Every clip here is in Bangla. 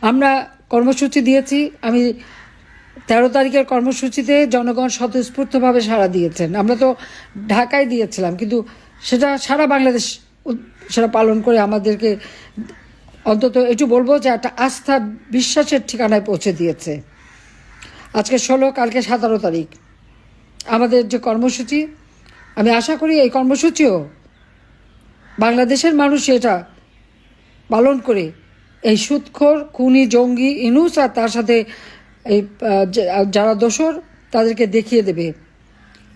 আমরা কর্মসূচি দিয়েছি। আমি 13 তারিখের কর্মসূচিতে জনগণ স্বতঃস্ফূর্তভাবে সাড়া দিয়েছেন। আমরা তো ঢাকায় দিয়েছিলাম, কিন্তু সেটা সারা বাংলাদেশ সেটা পালন করে আমাদেরকে অন্তত একটু বলবো যে একটা আস্থা বিশ্বাসের ঠিকানায় পৌঁছে দিয়েছে। আজকে 16, কালকে 17 তারিখ আমাদের যে কর্মসূচি, আমি আশা করি এই কর্মসূচিও বাংলাদেশের মানুষ এটা পালন করে এই সুদখোর খুনি জঙ্গি ইনুস আর তার সাথে এই যারা দোসর তাদেরকে দেখিয়ে দেবে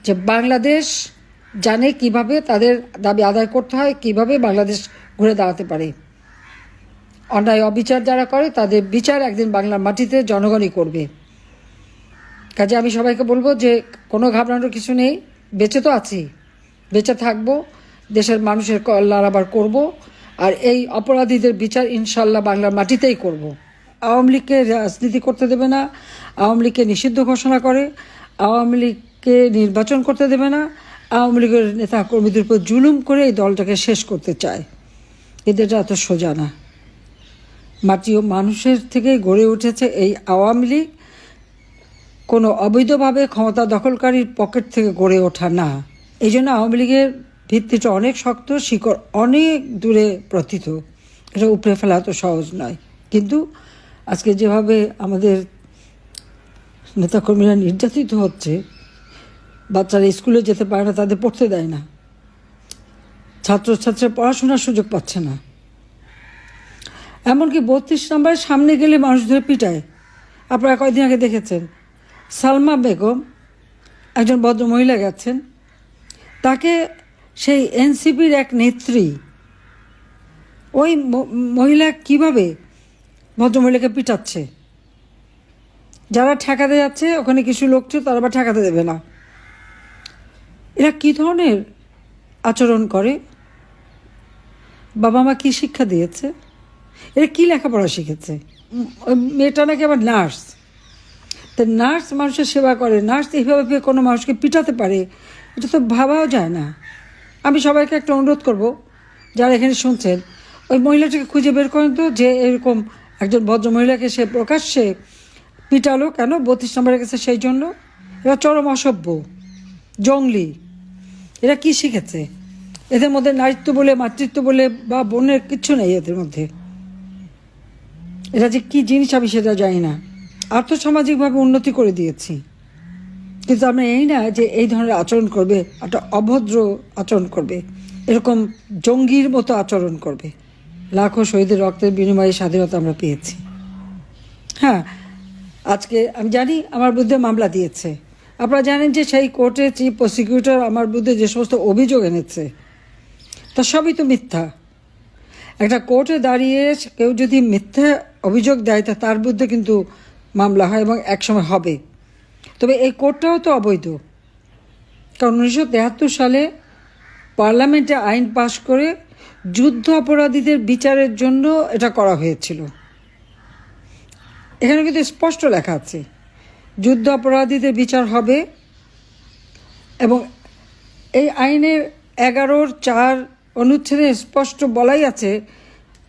যে বাংলাদেশ জানে কিভাবে তাদের দাবি আদায় করতে হয়, কিভাবে বাংলাদেশ ঘুরে দাঁড়াতে পারে। অন্যায় অবিচার যারা করে তাদের বিচার একদিন বাংলার মাটিতে জনগণই করবে। কাজে আমি সবাইকে বলবো যে কোনো ঘাবড়ানোর কিছু নেই, বেঁচে তো আছি, বেঁচে থাকবো, দেশের মানুষের কল্যাণ আবার করব, আর এই অপরাধীদের বিচার ইনশাল্লাহ বাংলার মাটিতেই করব। আওয়ামী লীগকে রাজনীতি করতে দেবে না, আওয়ামী লীগকে নিষিদ্ধ ঘোষণা করে, আওয়ামী লীগকে নির্বাচন করতে দেবে না, আওয়ামী লীগের নেতা কর্মীদের উপর জুলুম করে এই দলটাকে শেষ করতে চায়। এদের এত সোজা না। মাটি ও মানুষের থেকে গড়ে উঠেছে এই আওয়ামী লীগ, কোনো অবৈধভাবে ক্ষমতা দখলকারীর পকেট থেকে গড়ে ওঠা না। এই জন্য আওয়ামী লীগের ভিত্তিটা অনেক শক্ত, শিকড় অনেক দূরে প্রথিত। এটা উপড়ে ফেলা তো সহজ নয়। কিন্তু আজকে যেভাবে আমাদের নেতাকর্মীরা নির্যাতিত হচ্ছে, বাচ্চারা স্কুলে যেতে পারে না, তাদের পড়তে দেয় না, ছাত্রছাত্রীরা পড়াশোনার সুযোগ পাচ্ছে না, এমনকি 32 নম্বরের সামনে গেলে মানুষ ধরে পিটায়। আপনারা কয়েকদিন আগে দেখেছেন সালমা বেগম, একজন ভদ্র মহিলা গেছেন, তাকে সেই এনসিপির এক নেত্রী, ওই মহিলা কিভাবে ভদ্রমহিলাকে পিটাচ্ছে। যারা ঠেকাতে যাচ্ছে ওখানে কিছু লোক ছিল, তারা আবার ঠেকাতে দেবে না। এরা কী ধরনের আচরণ করে? বাবা মা কী শিক্ষা দিয়েছে? এরা কী লেখাপড়া শিখেছে? ওই মেয়েটা নাকি আবার নার্স। তা নার্স মানুষের সেবা করে, নার্স এইভাবে কোনো মানুষকে পিটাতে পারে, এটা তো ভাবাও যায় না। আমি সবাইকে একটা অনুরোধ করব, যারা এখানে শুনছেন, ওই মহিলাটাকে খুঁজে বের করেন তো, যে এরকম একজন ভদ্র মহিলাকে সে প্রকাশ্যে পিটালো কেন 32 নম্বরে গেছে সেই জন্য। এরা চরম অসভ্য, জঙ্গলি। এরা কি শিখেছে? এদের মধ্যে নারীত্ব বলে, মাতৃত্ব বলে বা বোনের কিচ্ছু নেই এদের মধ্যে। এরা যে কী জিনিস আমি সেটা জানি না। আর্থসামাজিকভাবে উন্নতি করে দিয়েছি, কিন্তু আমরা এই না যে এই ধরনের আচরণ করবে, একটা অভদ্র আচরণ করবে, এরকম জঙ্গির মতো আচরণ করবে। লাখো শহীদের রক্তের বিনিময়ে স্বাধীনতা আমরা পেয়েছি। হ্যাঁ, আজকে আমি জানি আমার বিরুদ্ধে মামলা দিয়েছে। আপনারা জানেন যে সেই কোর্টে চিফ প্রসিকিউটর আমার বিরুদ্ধে যে সমস্ত অভিযোগ এনেছে, তা সবই তো মিথ্যা। একটা কোর্টে দাঁড়িয়ে কেউ যদি মিথ্যা অভিযোগ দেয়, তা তার বিরুদ্ধে কিন্তু মামলা হয় এবং একসময় হবে। তবে এই কোর্টটাও তো অবৈধ, কারণ 1973 সালে পার্লামেন্টে আইন পাশ করে যুদ্ধ অপরাধীদের বিচারের জন্য এটা করা হয়েছিল। এখানে কিন্তু স্পষ্ট লেখা আছে যুদ্ধ অপরাধীদের বিচার হবে, এবং এই আইনের 11(4) অনুচ্ছেদে স্পষ্ট বলাই আছে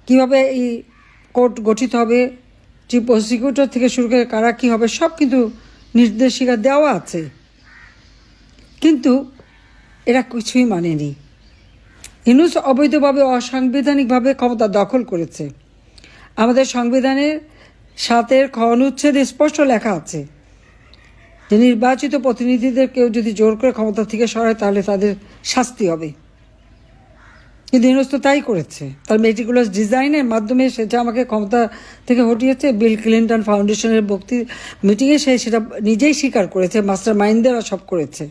কিভাবে এই কোর্ট গঠিত হবে, চিফ প্রসিকিউটর থেকে শুরু করে কারা কী হবে, সব কিন্তু নির্দেশিকা দেওয়া আছে। কিন্তু এরা কিছুই মানেনি। ইউনূস অবৈধভাবে অসাংবিধানিকভাবে ক্ষমতা দখল করেছে। আমাদের সংবিধানের 7 খ অনুচ্ছেদে স্পষ্ট লেখা আছে যে নির্বাচিত প্রতিনিধিদের কেউ যদি জোর করে ক্ষমতা থেকে সরায় তাহলে তাদের শাস্তি হবে। কিন্তু ইউনূস তো তাই করেছে। তার মেটিকুলাস ডিজাইনের মাধ্যমে সেটা আমাকে ক্ষমতা থেকে হটিয়েছে। বিল ক্লিন্টন ফাউন্ডেশনের মিটিংয়ে সে সেটা নিজেই স্বীকার করেছে, মাস্টার মাইন্ডেরা সব করেছে।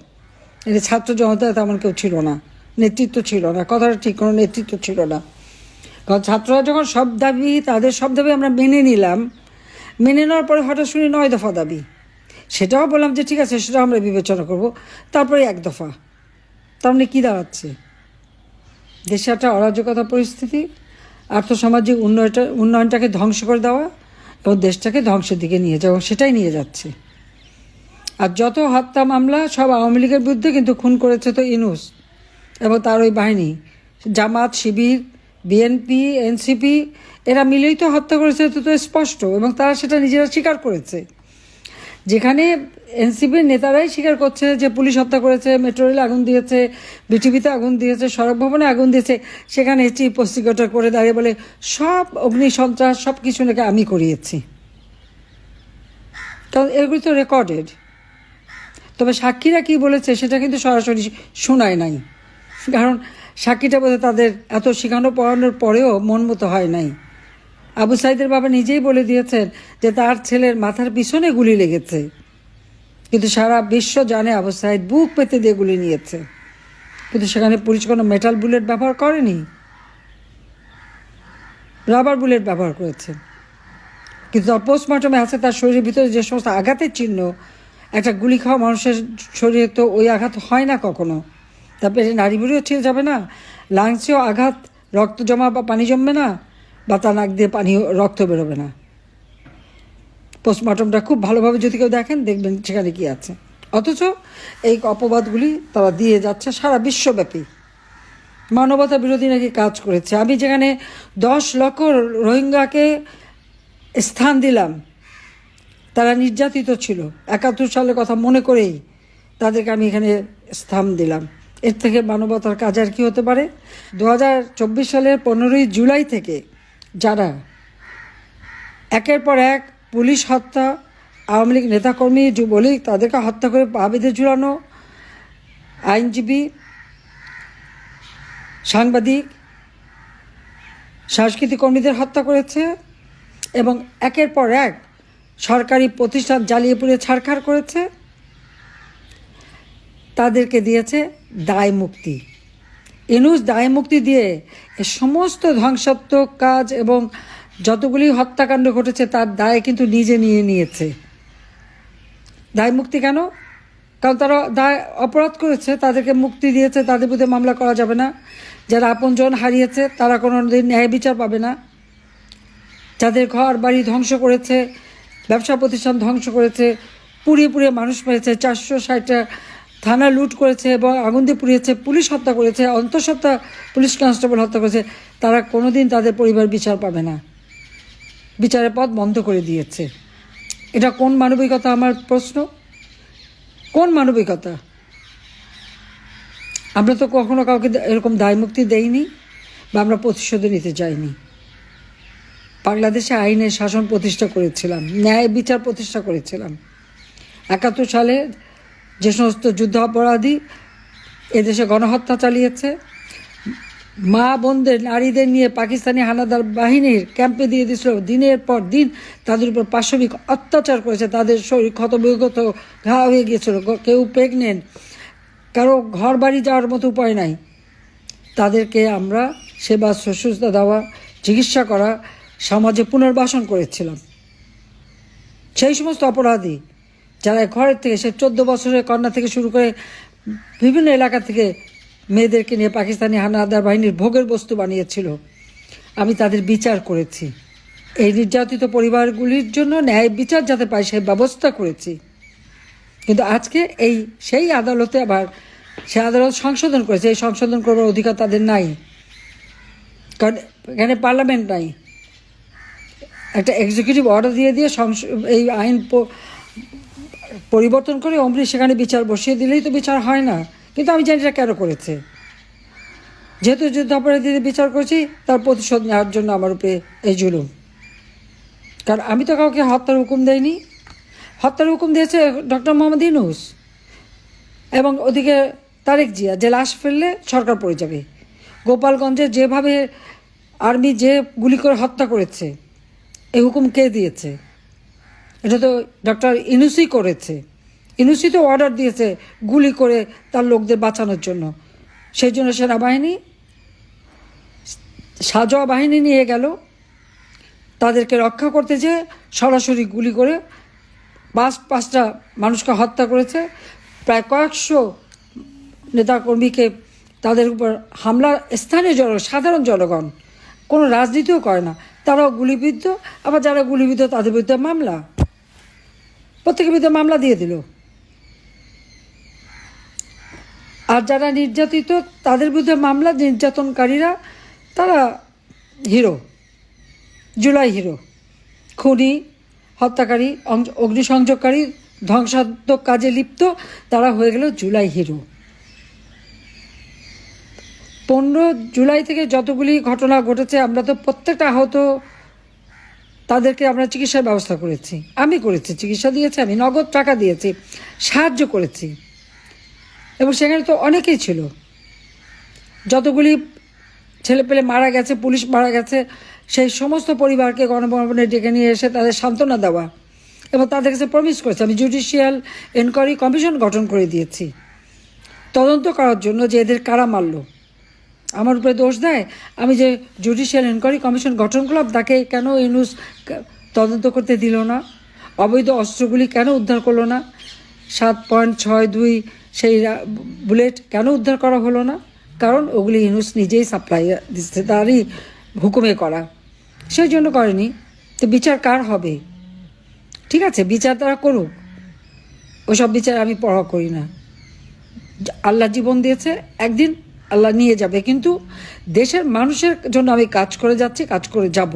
এটা ছাত্র জনতা তেমন কেউ ছিল না, নেতৃত্ব ছিল না, কথাটা ঠিক, কোনো নেতৃত্ব ছিল না। কারণ ছাত্ররা যখন সব দাবি, তাদের সব দাবি আমরা মেনে নিলাম, মেনে নেওয়ার পরে হঠাৎ শুনি 9 দফা দাবি। সেটাও বললাম যে ঠিক আছে, সেটাও আমরা বিবেচনা করব। তারপরে 1 দফা। তার মানে কী দাঁড়াচ্ছে? দেশে একটা অরাজকতা পরিস্থিতি, আর্থসামাজিক উন্নয়নটাকে ধ্বংস করে দেওয়া এবং দেশটাকে ধ্বংসের দিকে নিয়ে যাওয়া, সেটাই নিয়ে যাচ্ছে। আর যত হত্যা মামলা সব আওয়ামী লীগের বিরুদ্ধে, কিন্তু খুন করেছে তো ইউনূস এবং তার ওই বাহিনী, জামাত, শিবির, বিএনপি, এনসিপি, এরা মিলেই তো হত্যা করেছে, তো স্পষ্ট, এবং তারা সেটা নিজেরা স্বীকার করেছে। যেখানে এনসিপির নেতারাই স্বীকার করছে যে পুলিশ হত্যা করেছে, মেট্রো রেলে আগুন দিয়েছে, বিটিভিতে আগুন দিয়েছে, সড়ক ভবনে আগুন দিয়েছে, সেখানে চিফ প্রসিকিউটর করে দাঁড়িয়ে বলে সব অগ্নিসন্ত্রাস সব কিছু নাকি আমি করিয়েছি। কারণ এগুলি তো রেকর্ডেড। তবে সাক্ষীরা কি বলেছে সেটা কিন্তু সরাসরি শোনায় নাই, কারণ সাক্ষীটা বোধহয় তাদের এত শেখানো পড়ানোর পরেও মন মতো হয় নাই। আবু সাইদের বাবা নিজেই বলে দিয়েছেন যে তার ছেলের মাথার পিছনে গুলি লেগেছে, কিন্তু সারা বিশ্ব জানে আবু সাইদ বুক পেতে দিয়ে গুলি নিয়েছে, কিন্তু সেখানে পুলিশ কোনো মেটাল বুলেট ব্যবহার করেনি, রাবার বুলেট ব্যবহার করেছে। কিন্তু তার পোস্টমর্টমে আছে তার শরীরের ভিতরে যে সমস্ত আঘাতের চিহ্ন, একটা গুলি খাওয়া মানুষের শরীরে তো ওই আঘাত হয় না কখনো। তারপরে নাড়িভুড়িও ছিঁড়ে যাবে না, লাংসেও আঘাত, রক্ত জমা বা পানি জমবে না, বা তার নাক দিয়ে পানি রক্ত বেরোবে না। পোস্টমর্টমটা খুব ভালোভাবে যদি কেউ দেখেন দেখবেন সেখানে কি আছে। অথচ এই অপবাদগুলি তারা দিয়ে যাচ্ছে সারা বিশ্বব্যাপী। মানবতা বিরোধী নাকি কাজ করেছে। আমি যেখানে 10 লক্ষ রোহিঙ্গাকে স্থান দিলাম, তারা নির্যাতিত ছিল, 71 সালের কথা মনে করেই তাদেরকে আমি এখানে স্থান দিলাম। এর থেকে মানবতার কাজ আর কি হতে পারে? 2024 সালের 15ই জুলাই থেকে যারা একের পর এক পুলিশ হত্যা, আওয়ামী লীগ নেতাকর্মী, যুবলীগ তাদেরকে হত্যা করে পা বেঁধে ঝুলানো, আইনজীবী, সাংবাদিক, সাংস্কৃতিক কর্মীদের হত্যা করেছে, এবং একের পর এক সরকারি প্রতিষ্ঠান জ্বালিয়ে পুড়িয়ে ছারখার করেছে, তাদেরকে দিয়েছে দায় মুক্তি। ইউনূস দায় মুক্তি দিয়ে এ সমস্ত ধ্বংসাত্মক কাজ এবং যতগুলি হত্যাকাণ্ড ঘটেছে তার দায় কিন্তু নিজে নিয়ে নিয়েছে। দায় মুক্তি কেন? কারণ তারা দায় অপরাধ করেছে, তাদেরকে মুক্তি দিয়েছে, তাদের বিরুদ্ধে মামলা করা যাবে না। যারা আপনজন হারিয়েছে তারা কোনো দিন ন্যায় বিচার পাবে না। যাদের ঘর বাড়ি ধ্বংস করেছে, ব্যবসা প্রতিষ্ঠান ধ্বংস করেছে, পুড়িয়ে পুড়িয়ে মানুষ মেরেছে, 460টা থানা লুট করেছে এবং আগুন দিয়ে পুড়িয়েছে, পুলিশ হত্যা করেছে, অন্তঃসত্ত্বা পুলিশ কনস্টেবল হত্যা করেছে, তারা কোনো দিন তাদের পরিবার বিচার পাবে না। বিচারের পথ বন্ধ করে দিয়েছে। এটা কোন মানবিকতা? আমার প্রশ্ন, কোন মানবিকতা? আমরা তো কখনো কাউকে এরকম দায় মুক্তি দেইনি বা আমরা প্রতিশোধ নিতে চাইনি। বাংলাদেশে আইনের শাসন প্রতিষ্ঠা করেছিলাম, ন্যায় বিচার প্রতিষ্ঠা করেছিলাম। 71 সালে যে সমস্ত যুদ্ধাপরাধী এদেশে গণহত্যা চালিয়েছে, মা বোনদের নারীদের নিয়ে পাকিস্তানি হানাদার বাহিনীর ক্যাম্পে দিয়ে দিয়েছিল, দিনের পর দিন তাদের উপর পাশবিক অত্যাচার করেছে, তাদের শরীর ক্ষতবিক্ষত ঘা হয়ে গিয়েছিল, কেউ প্রেগনেন্ট, কারো ঘর বাড়ি যাওয়ার মতো উপায় নাই, তাদেরকে আমরা সেবা শুশ্রূষা দেওয়া, চিকিৎসা করা, সমাজে পুনর্বাসন করেছিলাম। সেই সমস্ত অপরাধী যারা ঘরের থেকে, সে 14 বছরের কন্যা থেকে শুরু করে বিভিন্ন এলাকা থেকে মেয়েদেরকে নিয়ে পাকিস্তানি হানাদার বাহিনীর ভোগের বস্তু বানিয়েছিল, আমি তাদের বিচার করেছি। এই নির্যাতিত পরিবারগুলির জন্য ন্যায় বিচার যাতে পায় সেই ব্যবস্থা করেছি। কিন্তু আজকে সেই আদালতে আবার সে আদালত সংশোধন করেছে। এই সংশোধন করবার অধিকার তাদের নাই, কারণ এখানে পার্লামেন্ট নাই। একটা এক্সিকিউটিভ অর্ডার দিয়ে এই আইন পরিবর্তন করে অমনি সেখানে বিচার বসিয়ে দিলেই তো বিচার হয় না। কিন্তু আমি জানি এটা কেন করেছে। যেহেতু যুদ্ধাপরাধীদের বিচার করেছি, তার প্রতিশোধ নেওয়ার জন্য আমার উপরে এই জুলুম। কারণ আমি তো কাউকে হত্যার হুকুম দেইনি। হত্যার হুকুম দিয়েছে ডক্টর মোহাম্মদ ইউনূস, এবং ওদিকে তারেক জিয়া, যে লাশ ফেললে সরকার পড়ে যাবে। গোপালগঞ্জে যেভাবে আর্মি যে গুলি করে হত্যা করেছে, এই হুকুম কে দিয়েছে? এটা তো ডক্টর ইউনূসই করেছে। ইউনূসই তো অর্ডার দিয়েছে গুলি করে তার লোকদের বাঁচানোর জন্য। সেই জন্য সেনাবাহিনী সাজোয়া বাহিনী নিয়ে গেল, তাদেরকে রক্ষা করতে যেয়ে সরাসরি গুলি করে 5টা মানুষকে হত্যা করেছে। প্রায় কয়েকশো নেতাকর্মীকে তাদের উপর হামলা, স্থানীয় সাধারণ জনগণ, কোনো রাজনীতিও করে না, তারাও গুলিবিদ্ধ। আবার যারা গুলিবিদ্ধ তাদের বিরুদ্ধে মামলা, প্রত্যেকের বিরুদ্ধে মামলা দিয়ে দিল। আর যারা নির্যাতিত তাদের বিরুদ্ধে মামলা, নির্যাতনকারীরা তারা হিরো। জুলাই হিরো, খুনি, হত্যাকারী, অগ্নিসংযোগকারী, ধ্বংসাত্মক কাজে লিপ্ত, তারা হয়ে গেল জুলাই হিরো। 15 জুলাই থেকে যতগুলি ঘটনা ঘটেছে, আমরা তো প্রত্যেকটা আহত তাদেরকে আমরা চিকিৎসার ব্যবস্থা করেছি, আমি করেছি, চিকিৎসা দিয়েছি, আমি নগদ টাকা দিয়েছি, সাহায্য করেছি। এবং সেখানে তো অনেকেই ছিল, যতগুলি ছেলেপেলে মারা গেছে, পুলিশ মারা গেছে, সেই সমস্ত পরিবারকে গণভবনে ডেকে নিয়ে এসে তাদের সান্ত্বনা দেওয়া এবং তাদের কাছে প্রমিস করেছে। আমি জুডিশিয়াল এনকোয়ারি কমিশন গঠন করে দিয়েছি তদন্ত করার জন্য যে এদের কারা মারল। আমার উপরে দোষ দেয়, আমি যে জুডিশিয়াল এনকোয়ারি কমিশন গঠন করলাম, তাকে কেন ইউনূস তদন্ত করতে দিল না? অবৈধ অস্ত্রগুলি কেন উদ্ধার করলো না? 7.62 সেই বুলেট কেন উদ্ধার করা হলো না? কারণ ওগুলি ইউনূস নিজেই সাপ্লাই দিচ্ছে, তারই হুকুমে করা, সেই জন্য করেনি। তো বিচার কার হবে? ঠিক আছে, বিচার তারা করুক, ওসব বিচার আমি পড়া করি না। আল্লাহ জীবন দিয়েছে, একদিন আল্লাহ নিয়ে যাবে, কিন্তু দেশের মানুষের জন্য আমি কাজ করে যাচ্ছি, কাজ করে যাব।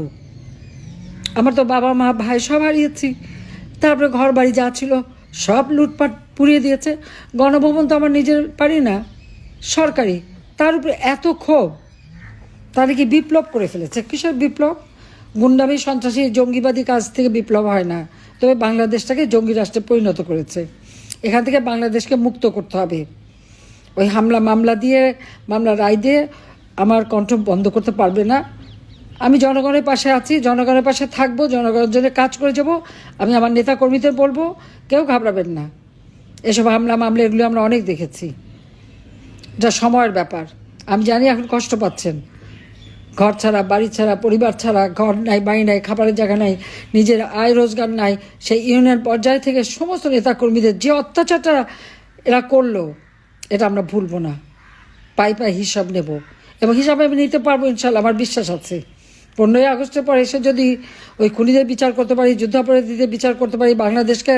আমার তো বাবা মা ভাই সব হারিয়েছি, তারপরে ঘর বাড়ি যা ছিল সব লুটপাট পুড়িয়ে দিয়েছে। গণভবন তো আমার নিজের পারি না, সরকারি, তার উপরে এত ক্ষোভ। তারা কি বিপ্লব করে ফেলেছে? কিসের বিপ্লব? গুন্ডামি, সন্ত্রাসী, জঙ্গিবাদী কাজ থেকে বিপ্লব হয় না, তবে বাংলাদেশটাকে জঙ্গি রাষ্ট্রে পরিণত করেছে। এখান থেকে বাংলাদেশকে মুক্ত করতে হবে। ওই মামলা দিয়ে, মামলা রায় দিয়ে আমার কণ্ঠ বন্ধ করতে পারবে না। আমি জনগণের পাশে আছি, জনগণের পাশে থাকবো, জনগণের জন্য কাজ করে যাব। আমি আমার নেতা কর্মীদের বলবো, কেউ ঘাবড়াবেন না। এসব মামলা এগুলো আমরা অনেক দেখেছি, যা সময়ের ব্যাপার। আমি জানি এখন কষ্ট পাচ্ছেন, ঘর ছাড়া, বাড়ি ছাড়া, পরিবার ছাড়া, ঘর নাই, বাড়ি নাই, খাবারের জায়গা নাই, নিজের আয় রোজগার নাই। সেই ইউনিয়ন পর্যায় থেকে সমস্ত নেতাকর্মীদের যে অত্যাচারটা এরা করলো, এটা আমরা ভুলবো না। পাই হিসাব নেব, এবং হিসাবে আমি নিতে পারবো ইনশাল্লাহ, আমার বিশ্বাস আছে। 15ই আগস্টের পর এসে যদি ওই খুনিদের বিচার করতে পারি, যুদ্ধাপরাধীদের বিচার করতে পারি, বাংলাদেশকে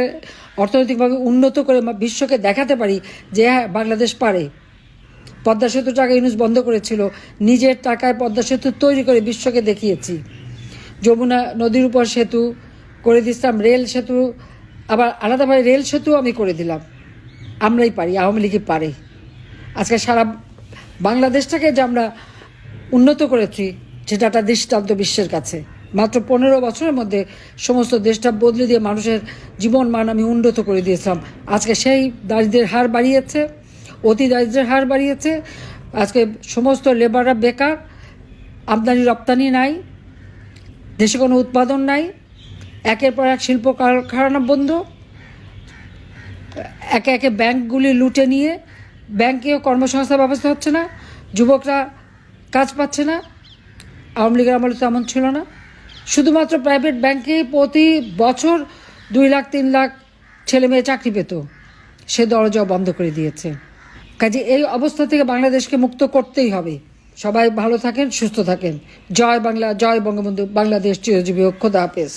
অর্থনৈতিকভাবে উন্নত করে বিশ্বকে দেখাতে পারি যে হ্যাঁ বাংলাদেশ পারে। পদ্মা সেতু টাকা ইউনূস বন্ধ করেছিল, নিজের টাকায় পদ্মা সেতু তৈরি করে বিশ্বকে দেখিয়েছি। যমুনা নদীর উপর সেতু করে দিচ্ছিলাম, রেল সেতু, আবার আলাদাভাবে রেল সেতু আমি করে দিলাম। আমরাই পারি, আওয়ামী লীগই পারে। আজকে সারা বাংলাদেশটাকে যে আমরা উন্নত করেছি, সেটা একটা দৃষ্টান্ত বিশ্বের কাছে। মাত্র 15 বছরের মধ্যে সমস্ত দেশটা বদলে দিয়ে মানুষের জীবন মান আমি উন্নত করে দিয়েছিলাম। আজকে সেই দারিদ্রের হার বাড়িয়েছে, অতি দারিদ্রের হার বাড়িয়েছে। আজকে সমস্ত লেবাররা বেকার, আমদানি রপ্তানি নাই, দেশে কোনো উৎপাদন নাই, একের পর এক শিল্প কারখানা বন্ধ, একে একে ব্যাংকগুলি লুটে নিয়ে ব্যাংকেও কর্মসংস্থান ব্যবস্থা হচ্ছে না, যুবকরা কাজ পাচ্ছে না। আওয়ামী লীগের আমলে তো এমন ছিল না। শুধুমাত্র প্রাইভেট ব্যাংকেই প্রতি বছর 2 লাখ 3 লাখ ছেলে মেয়ে চাকরি পেত, সে দরজাও বন্ধ করে দিয়েছে। কাজে এই অবস্থা থেকে বাংলাদেশকে মুক্ত করতেই হবে। সবাই ভালো থাকেন, সুস্থ থাকেন। জয় বাংলা, জয় বঙ্গবন্ধু, বাংলাদেশ চিরজীবী হোক। খোদা হাফেজ।